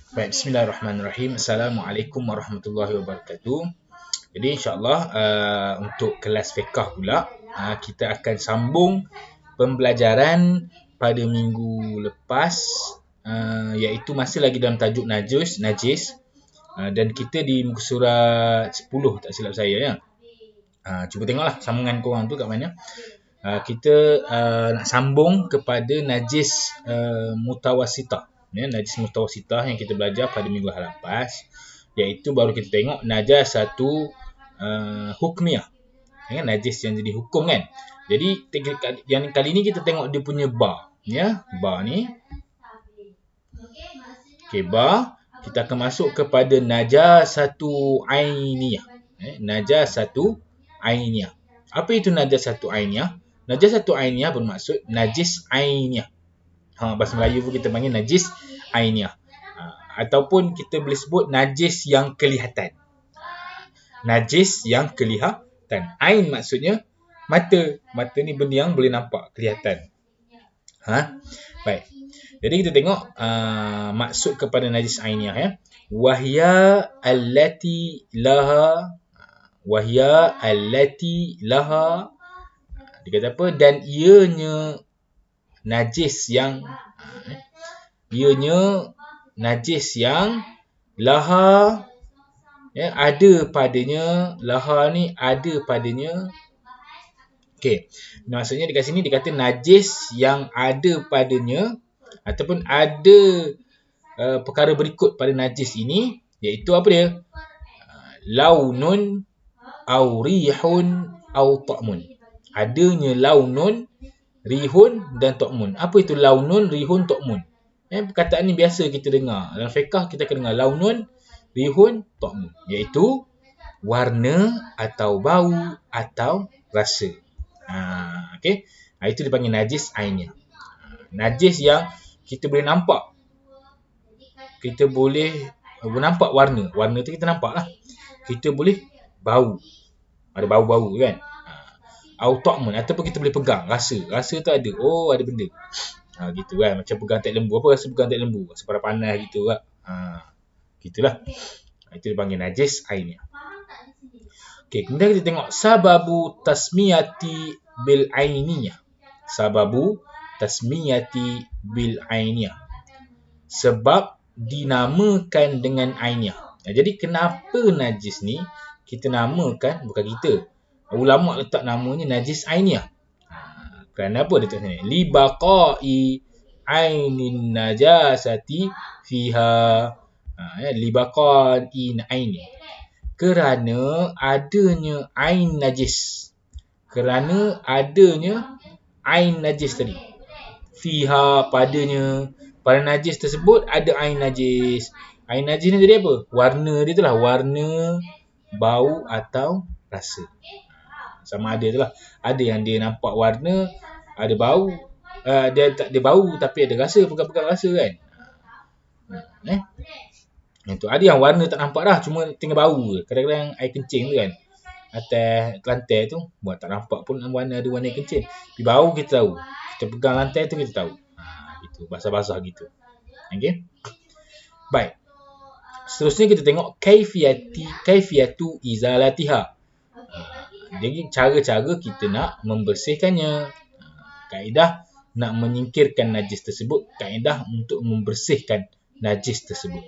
Baik, bismillahirrahmanirrahim. Assalamualaikum warahmatullahi wabarakatuh. Jadi insyaAllah untuk kelas fiqh pula, kita akan sambung pembelajaran pada minggu lepas, iaitu masih lagi dalam tajuk najis, dan kita di muka surat 10 tak silap saya ya. Cuba tengoklah sambungan korang tu kat mana. Kita nak sambung kepada najis mutawasitah. Ya, najis mutawasitah yang kita belajar pada minggu lepas, iaitu baru kita tengok najasatu hukmiyah. Ya, najis yang jadi hukum kan. Jadi yang kali ni kita tengok dia punya bar. Ya, bar ni. Okey, bar. Kita akan masuk kepada najasatu ainiyah. Najasatu ainiyah. Apa itu najasatu ainiyah? Najasatu ainiyah bermaksud najis ainiyah. Bahasa Melayu pun kita panggil najis ainiyah. Ataupun kita boleh sebut najis yang kelihatan. Najis yang kelihatan. Ain maksudnya mata. Mata ni benda yang boleh nampak, kelihatan. Baik. Jadi kita tengok maksud kepada najis ainiyah ya. Wahya allati laha dia kata apa? Dan ianya najis yang laha ya, ada padanya. Laha ni ada padanya. Okey. Maksudnya dekat sini dia kata najis yang ada padanya ataupun ada perkara berikut pada najis ini, iaitu apa dia? Launun au rihun au ta'mun. Adanya launun, rihun dan ta'mun. Apa itu launun, rihun, ta'mun? Perkataan ni biasa kita dengar. Dalam fiqh kita akan dengar launun, rihun, ta'mun, iaitu warna atau bau atau rasa. Okey. Itu dipanggil najis ainiyah. Najis yang kita boleh nampak. Kita boleh nampak warna. Warna tu kita nampak lah. Kita boleh bau. Ada bau-bau kan. Au ta'mun, ataupun kita boleh pegang. Rasa tu ada. Oh, ada benda. Gitu kan. Macam pegang tek lembu. Apa rasa pegang tek lembu? Rasa panas gitu kan. Gitulah. Itu dipanggil najis ainiyah. Okey, kemudian kita tengok sababu tasmiyati bil ainiyah. Sababu tasmiyati bil ainiyah. Sebab dinamakan dengan ainiyah. Jadi kenapa najis ni kita namakan, bukan kita, ulama letak namanya najis ainiyah. Kerana apa dia letak sini? Li baqa'i ainin najasati fiha. Li baqa'i aini. Kerana adanya ain najis. Kerana adanya ain najis tadi. Fiha, padanya. Pada najis tersebut ada ain najis. Ain najis ni jadi apa? Warna dia tu lah. Warna, bau atau rasa. Sama ada tu lah. Ada yang dia nampak warna, ada bau. Dia tak ada bau tapi ada rasa, pegang-pegang rasa kan. Itu. Ada yang warna tak nampak dah, cuma tinggal bau je. Kadang-kadang air kencing tu kan, atas lantai tu buat tak nampak pun warna, ada warna air kencing. Tapi bau kita tahu. Kita pegang lantai tu kita tahu. Gitu, basah-basah gitu. Okey. Baik. Seterusnya kita tengok kaifiyatu izalatiha. Jadi cara-cara kita nak membersihkannya. Kaedah nak menyingkirkan najis tersebut, kaedah untuk membersihkan najis tersebut.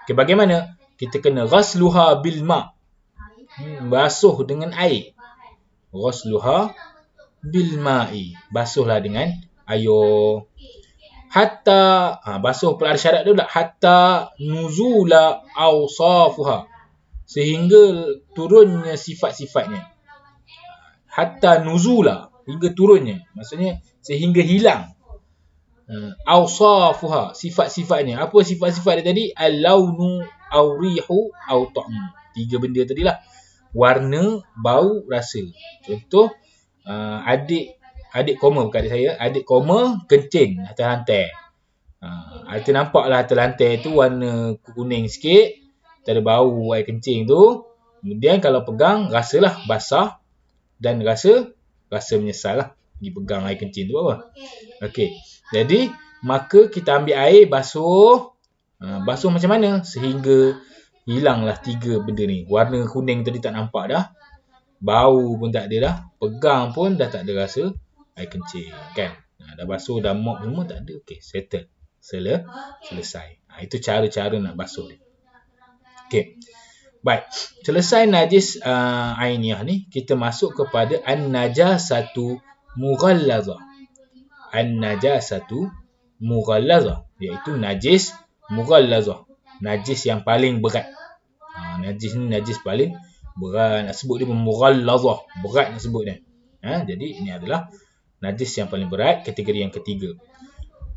Okay, bagaimana? Kita kena ghasluha bil ma'. Basuh dengan air. Ghasluha bil ma'i. Basuhlah dengan air. Hatta, basuh pula ada syarat dia pula. Hatta nuzula awsafuha. Sehingga turunnya sifat-sifatnya. Hatta nuzula. Hingga turunnya. Maksudnya sehingga hilang. Awsafuha. Sifat-sifatnya. Apa sifat-sifat dia tadi? Al-launu, au-rihu, au-ta'mu. 3 benda tadilah. Warna, bau, rasa. Contoh, adik koma bukan adik saya. Adik koma kencing atas lantai. Kita nampak lah atas lantai tu warna kuning sikit. Tak ada bau air kencing tu. Kemudian kalau pegang, rasalah basah. Dan rasa menyesal lah. Pergi pegang air kencing tu apa. Okey. Jadi, maka kita ambil air, basuh. Basuh macam mana sehingga hilanglah 3 benda ni. Warna kuning tadi tak nampak dah. Bau pun tak ada dah. Pegang pun dah tak ada rasa air kencing kan. Dah basuh, dah mop semua tak ada. Okey, settle. Selesai. Itu cara-cara nak basuh dia. Okey. Baik. Selesai najis ainiyah ni, kita masuk kepada an-najasatu mughallazah. An-najasatu mughallazah, iaitu najis mughallazah. Najis yang paling berat. Najis ni najis paling berat. Nak sebut dia mughallazah, berat nak sebut dia. Jadi ini adalah najis yang paling berat, kategori yang ketiga.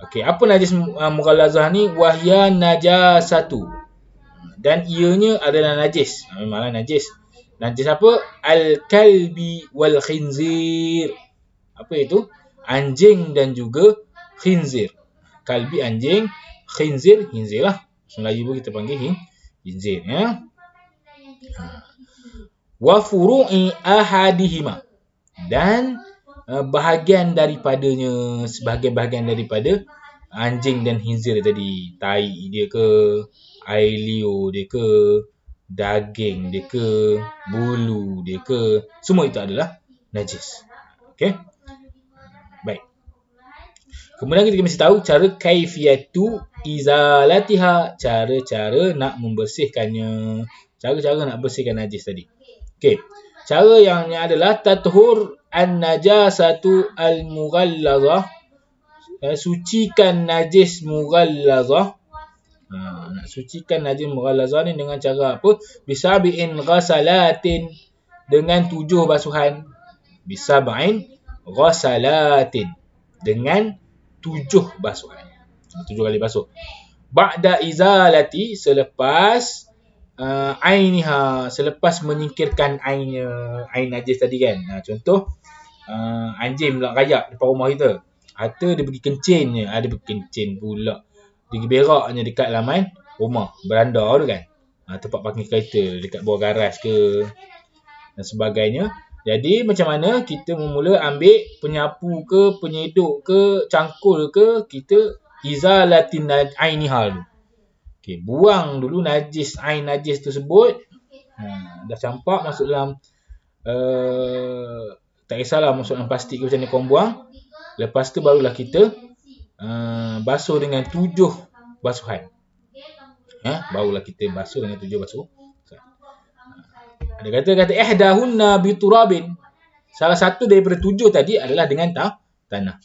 Okey, apa najis mughallazah ni? Wahya najasatu. Dan ianya adalah najis. Memanglah najis. Najis apa? Al-kalbi wal khinzir. Apa itu? Anjing dan juga khinzir. Kalbi anjing, khinzir lah. Melayu pun kita panggil khinzir. Wa furu'i ahadihima. Dan bahagian daripadanya, sebahagian-bahagian daripada anjing dan khinzir tadi. Tai dia ke, air liur dia ke, daging dia ke, bulu dia ke, semua itu adalah najis. Okey. Baik. Kemudian kita mesti tahu cara kaifiyatu izalatiha, cara-cara nak membersihkannya. Cara-cara nak bersihkan najis tadi. Okey. Cara yang adalah tathur an-najasatu al-mughallazah. Sucikan najis mughallazah. Nak sucikan najis mughallazah ni dengan cara apa? Bisabi'in ghasalatin, dengan 7 basuhan. Bisabi'in ghasalatin, dengan 7 basuhan. 7 kali basuh. Ba'da izalati, selepas ainiha, selepas menyingkirkan ain najis tadi kan. Contoh anjing pula rayak depan rumah kita. Atau dia pergi kencing je. Dia pergi kencing pula. Dia pergi beraknya dekat laman rumah. Beranda tu kan. Tempat parking kereta. Dekat bawah garas ke. Dan sebagainya. Jadi macam mana kita memula ambil penyapu ke, penyeduk ke, cangkul ke. Kita izalatin ainihal tu. Okay, buang dulu najis, ain najis tersebut. Dah campak masuk dalam tak kisahlah masuk dalam plastik ke macam ni, korang buang. Lepas tu barulah kita basuh dengan 7 basuhan. Barulah kita basuh dengan 7 basuh. Ada kata ihdahunna biturabin. Salah satu daripada 7 tadi adalah dengan tanah.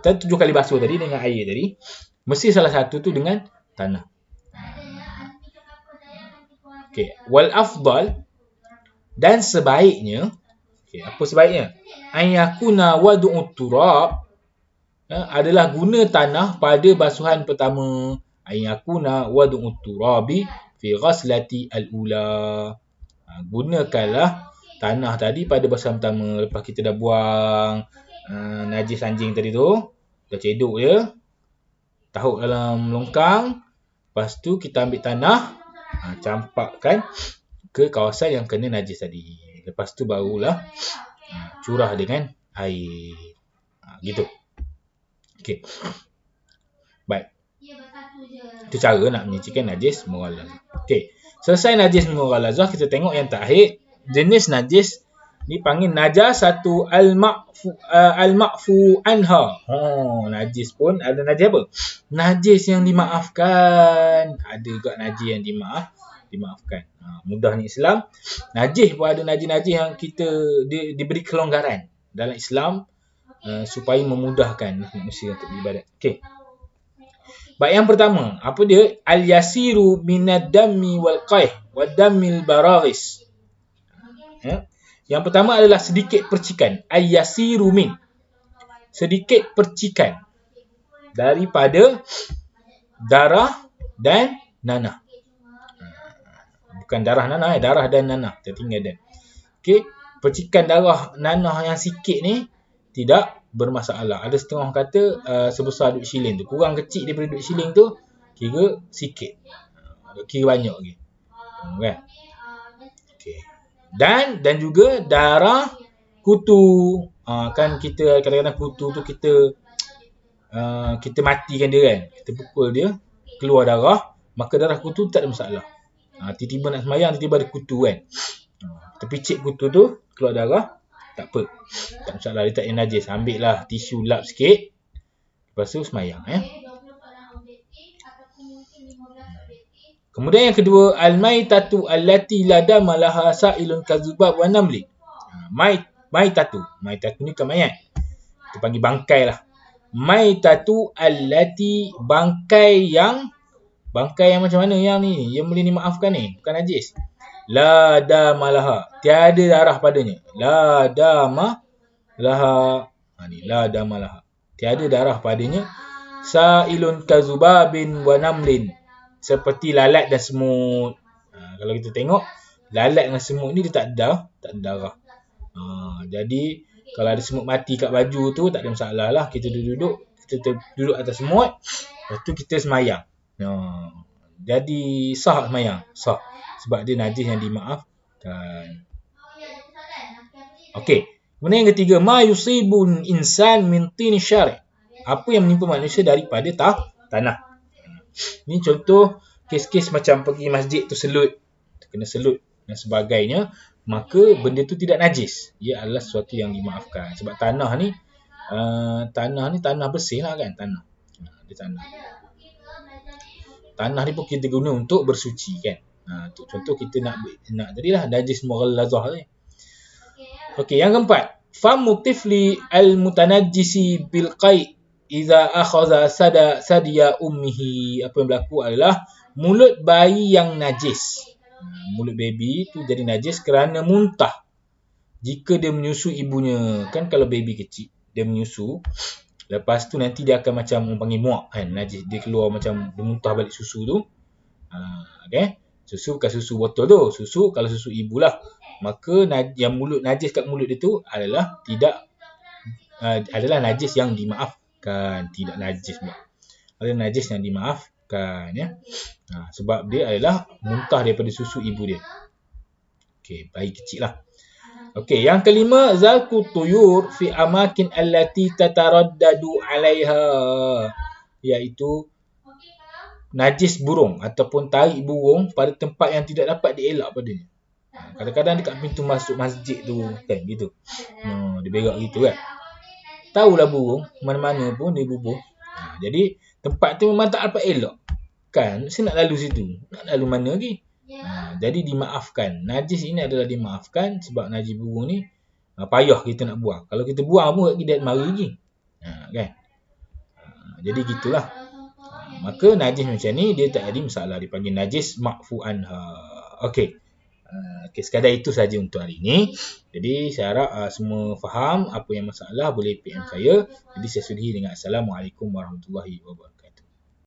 7 kali basuh tadi dengan air tadi. Mesti salah satu tu dengan tanah. Okey, wal afdal, dan sebaiknya, apa sebaiknya? Ayakuna wadu'ut turab, adalah guna tanah pada basuhan pertama. Ayakuna wadu'ut turabi fi ghaslati al-ula. Gunakanlah tanah tadi pada basuhan pertama. Lepas kita dah buang najis anjing tadi tu, dah cedok dia, taruh dalam longkang. Lepas tu kita ambil tanah, campakkan ke kawasan yang kena najis tadi. Lepas tu barulah curah dengan air. Gitu. Okey. Baik. Itu cara nak menyucikan najis mughallazah. Okey. Selesai najis mughallazah, kita tengok yang terakhir. Jenis najis ni panggil najasatu al-ma'fu anha. Najis pun ada najis apa? Najis yang dimaafkan. Ada juga najis yang dimaafkan. Mudahnya Islam. Najis pun ada najis-najis yang kita diberi kelonggaran dalam Islam supaya memudahkan manusia untuk beribadat. Okey. Baik, yang pertama, apa dia? Al-yasiru minad dammi wal qayh wad dammil baraghis. Yang pertama adalah sedikit percikan. Al-yasiru min, sedikit percikan daripada darah dan nanah. Bukan darah nanah, darah dan nanah. Tertinggal dan. Okey, percikan darah nanah yang sikit ni tidak bermasalah. Ada setengah kata sebesar duit shilling tu. Kurang kecil daripada duit shilling tu, kira sikit. Kira banyak lagi. Kan? Okey. Dan juga darah kutu. Kan kita kadang-kadang kutu tu kita matikan dia kan. Kita pukul dia. keluar darah, maka darah kutu tak ada masalah. Tiba-tiba nak semayang, tiba-tiba ada kutu kan. Kita picit kutu tu, keluar darah, tak apa. Tak masalah, dia tak ada najis. Ambil lah tisu lap sikit, lepas tu semayang. Kemudian yang kedua, al-maitatu allati la dama laha sa'ilun kazubab wa namli. Maitatu ni bukan mayat. Kita panggil bangkai lah. Maitatu allati, bangkai yang macam mana yang ni? Yang boleh dimaafkan ni, bukan najis. La dama laha, tiada darah padanya. La dama laha. La dama laha, tiada darah padanya. Sa'ilun kazubabin wa namlin, seperti lalat dan semut. Kalau kita tengok, lalat dengan semut ni dia tak ada darah. Jadi kalau ada semut mati kat baju tu, tak ada masalah lah. Kita duduk atas semut, lepas tu kita semayang. Jadi sah semayang, sah. Sebab dia najis yang dimaafkan. Okey. Kemudian yang ketiga, ma yusibun insan min tini syari'. Apa yang menimpa manusia daripada tanah. Ni contoh kes-kes macam pergi masjid tu selut, kena selut dan sebagainya, maka benda tu tidak najis. Ia adalah sesuatu yang dimaafkan. Sebab tanah ni tanah bersih lah kan, tanah. Dia tanah ni pun kita guna untuk bersuci kan. Contoh kita nak tadilah najis mughallazah ni. Okey, yang keempat, famu tifli al-mutanajjisi bil qai' iza akhadha sadiya ummihi. Apa yang berlaku adalah mulut bayi yang najis. Mulut baby tu jadi najis kerana muntah jika dia menyusu ibunya. Kan kalau baby kecil dia menyusu, lepas tu nanti dia akan macam orang panggil muak kan, najis. Dia keluar macam dia muntah balik susu tu. Okay? Susu bukan susu botol tu, kalau susu ibu lah. Maka yang mulut najis kat mulut dia tu adalah adalah najis yang dimaafkan. Tidak najis pula, adalah najis yang dimaafkan ya. Sebab dia adalah muntah daripada susu ibu dia. Okey, bayi kecil lah. Okey, yang kelima, zalku tuyur fi amakin allati tataraddadu 'alaiha, iaitu najis burung ataupun tarik burung pada tempat yang tidak dapat dielak padanya. Kadang-kadang dekat pintu masuk masjid tu kan gitu. Dia berak gitu kan. Tahulah burung mana-mana pun dia bubuh. Jadi tempat tu memang tak dapat elak. Kan, saya nak lalu situ. Nak lalu mana lagi? Jadi dimaafkan. Najis ini adalah dimaafkan sebab najis burung ni payah kita nak buang. Kalau kita buang pun dia mari lagi. Kan? Jadi gitulah. Maka najis macam ni dia tak ada masalah, dipanggil najis ma'fu anha. Okey. Sekadar itu saja untuk hari ini. Jadi saya harap semua faham. Apa yang masalah boleh PM saya. Jadi saya sudahi dengan Assalamualaikum warahmatullahi wabarakatuh.